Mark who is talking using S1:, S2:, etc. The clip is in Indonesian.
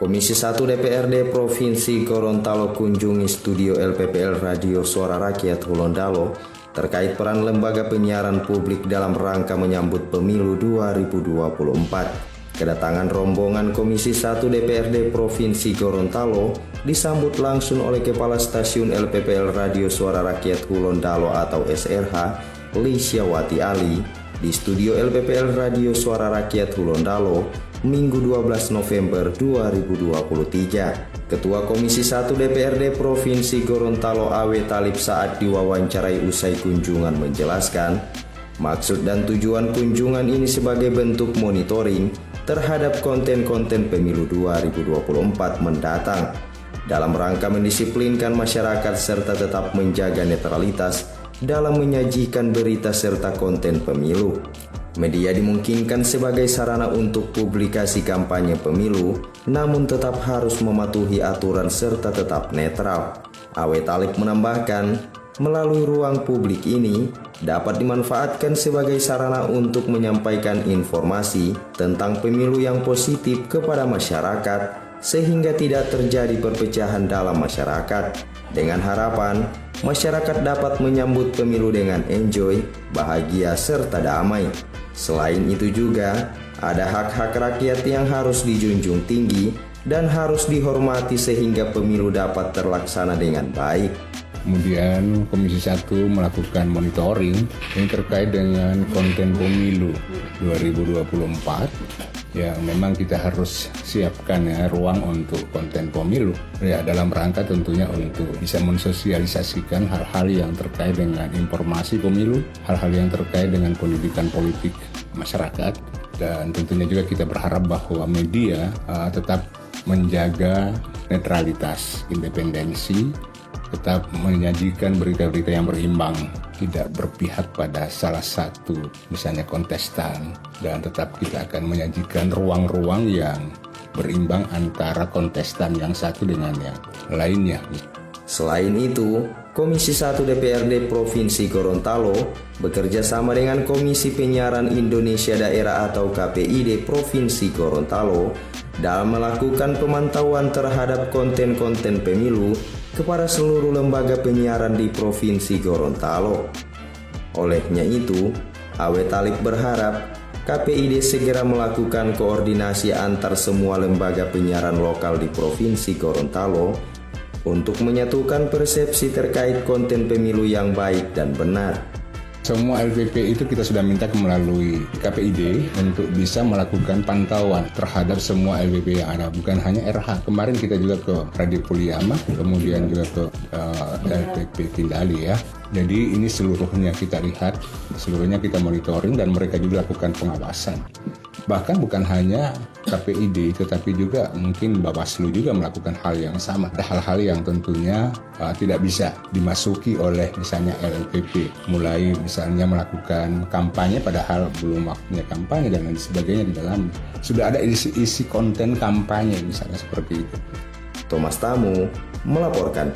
S1: Komisi 1 DPRD Provinsi Gorontalo kunjungi studio LPPL Radio Suara Rakyat Hulondalo terkait peran lembaga penyiaran publik dalam rangka menyambut pemilu 2024. Kedatangan rombongan Komisi 1 DPRD Provinsi Gorontalo disambut langsung oleh Kepala Stasiun LPPL Radio Suara Rakyat Hulondalo atau SRH, Lisyawati Ali, di studio LPPL Radio Suara Rakyat Hulondalo, Minggu 12 November 2023. Ketua Komisi 1 DPRD Provinsi Gorontalo Awe Talib saat diwawancarai usai kunjungan menjelaskan, maksud dan tujuan kunjungan ini sebagai bentuk monitoring terhadap konten-konten pemilu 2024 mendatang dalam rangka mendisiplinkan masyarakat serta tetap menjaga netralitas dalam menyajikan berita serta konten pemilu. Media dimungkinkan sebagai sarana untuk publikasi kampanye pemilu, namun tetap harus mematuhi aturan serta tetap netral. Awe Talib menambahkan, melalui ruang publik ini dapat dimanfaatkan sebagai sarana untuk menyampaikan informasi tentang pemilu yang positif kepada masyarakat, sehingga tidak terjadi perpecahan dalam masyarakat. Dengan harapan, masyarakat dapat menyambut pemilu dengan enjoy, bahagia, serta damai. Selain itu juga, ada hak-hak rakyat yang harus dijunjung tinggi dan harus dihormati sehingga pemilu dapat terlaksana dengan baik.
S2: Kemudian Komisi 1 melakukan monitoring yang terkait dengan konten pemilu 2024 yang memang kita harus siapkan ya ruang untuk konten pemilu ya dalam rangka tentunya untuk bisa mensosialisasikan hal-hal yang terkait dengan informasi pemilu, hal-hal yang terkait dengan pendidikan politik masyarakat, dan tentunya juga kita berharap bahwa media tetap menjaga netralitas, independensi, tetap menyajikan berita-berita yang berimbang, tidak berpihak pada salah satu misalnya kontestan, dan tetap kita akan menyajikan ruang-ruang yang berimbang antara kontestan yang satu dengan yang lainnya.
S1: Selain itu, Komisi 1 DPRD Provinsi Gorontalo bekerja sama dengan Komisi Penyiaran Indonesia Daerah atau KPID Provinsi Gorontalo dalam melakukan pemantauan terhadap konten-konten pemilu kepada seluruh lembaga penyiaran di Provinsi Gorontalo. Olehnya itu, Awe Talib berharap KPID segera melakukan koordinasi antar semua lembaga penyiaran lokal di Provinsi Gorontalo untuk menyatukan persepsi terkait konten pemilu yang baik dan benar.
S2: Semua LPP itu kita sudah minta melalui KPID untuk bisa melakukan pantauan terhadap semua LPP yang ada, bukan hanya RH. Kemarin kita juga ke Radio Puliyama, kemudian juga ke LPP Tindali ya. Jadi ini seluruhnya kita lihat, seluruhnya kita monitoring, dan mereka juga lakukan pengawasan. Bahkan bukan hanya KPID, tetapi juga mungkin Bawaslu juga melakukan hal yang sama. Ada hal-hal yang tentunya tidak bisa dimasuki oleh misalnya LPP. Mulai misalnya melakukan kampanye padahal belum waktunya kampanye dan lain sebagainya di dalam. Sudah ada isi konten kampanye misalnya seperti itu.
S1: Thomas Tamu melaporkan.